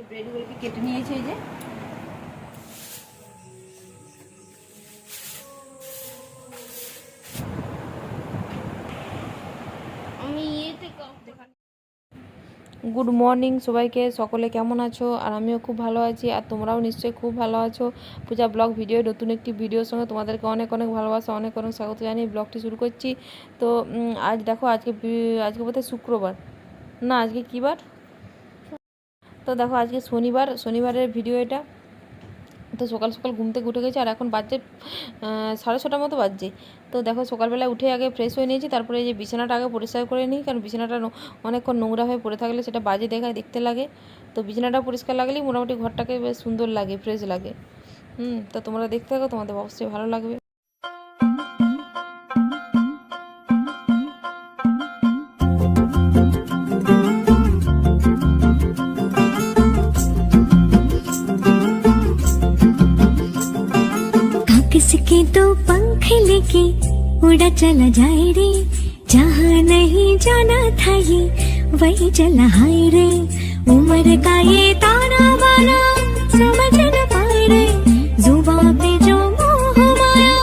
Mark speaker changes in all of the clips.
Speaker 1: ব্রেডগুলোকে কেটে নিয়েছি এই যে। গুড মর্নিং সবাইকে, সকলে কেমন আছো? আর আমিও খুব ভালো আছি, আর তোমরাও নিশ্চয়ই খুব ভালো আছো। পূজা ব্লগ ভিডিও, নতুন একটি ভিডিওর সঙ্গে তোমাদেরকে অনেক অনেক ভালোবাসা, অনেক অনেক স্বাগত জানিয়ে ব্লগটি শুরু করছি। তো আজ দেখো, আজকে বোধহয় শুক্রবার, না আজকে কী বার? তো দেখো আজকে শনিবারের ভিডিও এটা। তো সকাল সকাল ঘুম থেকে উঠে গেছি, আর এখন বাজছে 6:30 মতো বাজছে। তো দেখো সকালবেলা উঠে আগে ফ্রেশ হয়ে নিয়েছি, তারপরে এই যে বিছানাটা আগে পরিষ্কার করে নিই, কারণ বিছানাটা অনেকক্ষণ নোংরা হয়ে পড়ে থাকলে সেটা বাজে দেখতে লাগে। তো বিছানাটা পরিষ্কার লাগলেই মোটামুটি ঘরটাকে বেশ সুন্দর লাগে, ফ্রেশ লাগে। তো তোমরা দেখতে থাকো, তোমাদের অবশ্যই ভালো লাগবে।
Speaker 2: किसके दो पंख लेके उड़ा चला जाए रे, जहाँ नहीं जाना था ये वही चला हाय रे। उम्र का ये ताना बाना समझ न पाए रे, जुबां पे जो मोह माया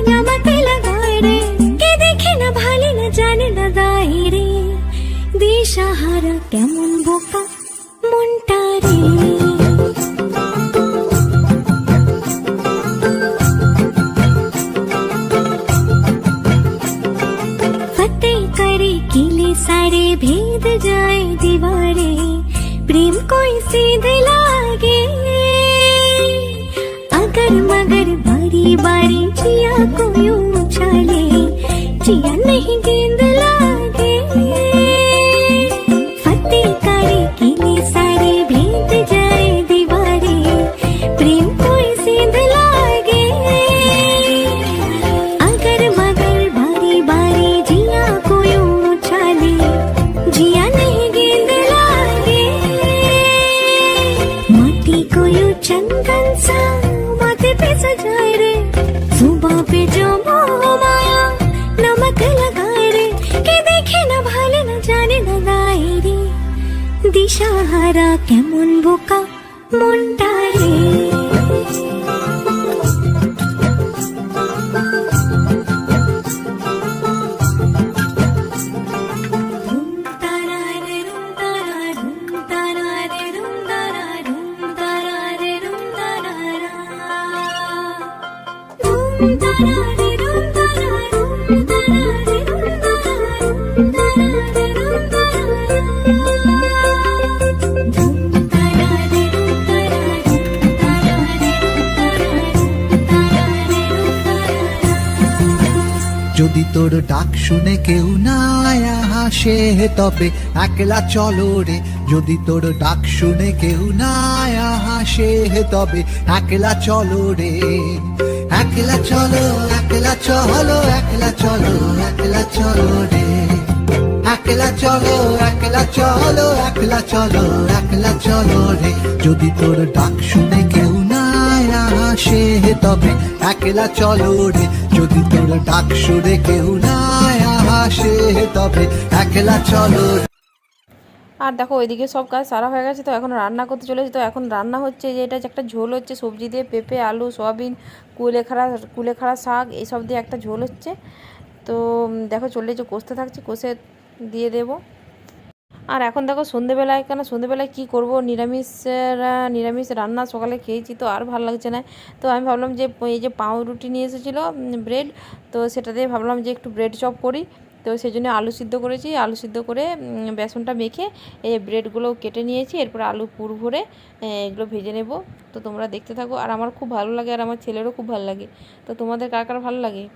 Speaker 2: नमक लगाए रे। के देखे न भाले न जाने न दाए रे, दिशाहारा केमन बोका मुंटा रे। सारे भेद जाए दीवारे, प्रेम कोई सीध लागे अगर मगर बारी बारी जिया को यूं उछाले, जिया नहीं गेंद लागे। फतेह करे किले सारे भेद जाए दीवारे, प्रेम कोई सीध लागे अगर मगर बारी बारी जिया को यूं जिया नहीं गेंद लागे। माटी को यू चंदन सा माथे पे सजाए रे, जुबां पे जो मोह माया नमक लगाए रे। के देखे न भाले न जाने न गाए रे, दिशाहारा केमन बोका मुंडा रे।
Speaker 3: যদি তোর ডাক শুনে কেউ না হাসে তবে একলা চলো রে। যদি তোর ডাক শুনে কেউ না হাসে তবে একলা চলো রে। একলা চলো, একলা চলো, একলা চলো, একলা চলো রে। একলা চলো, একলা চলো, একলা চলো, একলা চলো রে। যদি তোর ডাক শুনে কেউ না আসে তবে একলা চলো রে। যদি তোর ডাক শুনে কেউ না আসে তবে একলা চলো।
Speaker 1: আর দেখো ওইদিকে সব কাজ সারা হয়ে গেছে, তো এখন রান্না করতে চলেছি। তো এখন রান্না হচ্ছে যে এটা একটা ঝোল হচ্ছে সবজি দিয়ে, পেঁপে, আলু, সয়াবিন, কুলেখাড়া শাক এইসব দিয়ে একটা ঝোল হচ্ছে। তো দেখো চলেছে, কষতে থাকছে, কষে দিয়ে দেবো। আর এখন দেখো সন্ধেবেলায় কী করবো, নিরামিষ রান্না সকালে খেয়েছি, তো আর ভালো লাগছে না। তো আমি ভাবলাম যে এই যে পাউরুটি নিয়ে এসেছিলো, ব্রেড, তো সেটা দিয়ে ভাবলাম যে একটু ব্রেড চপ করি। তো সেই জন্য আলু সিদ্ধ করেছি, আলু সিদ্ধ করে বেসনটা মেখে এই ব্রেডগুলো কেটে নিয়েছি, এরপর আলু পুর ভরে এগুলো ভেজে নেব। তো তোমরা দেখতে থাকো, আর আমার খুব ভালো লাগে, আর আমার ছেলেরও খুব ভালো লাগে। তো তোমাদের কার কার ভালো লাগে?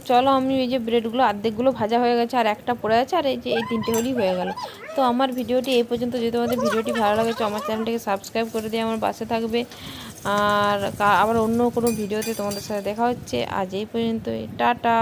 Speaker 1: চলো আমি এই যে ব্রেডগুলো অর্ধেকগুলো ভাজা হয়ে গেছে, আর একটা পড়ে আছে, আর এই যে এই 3টে হলেই হয়ে গেল। তো আমার ভিডিওটি এই পর্যন্ত। যদি তোমাদের ভিডিওটি ভালো লাগে তো আমার চ্যানেলটিকে সাবস্ক্রাইব করে দিয়ে আমার পাশে থাকবে। আর আবার অন্য কোনো ভিডিওতে তোমাদের সাথে দেখা হচ্ছে। আজ এই পর্যন্তই, টাটা।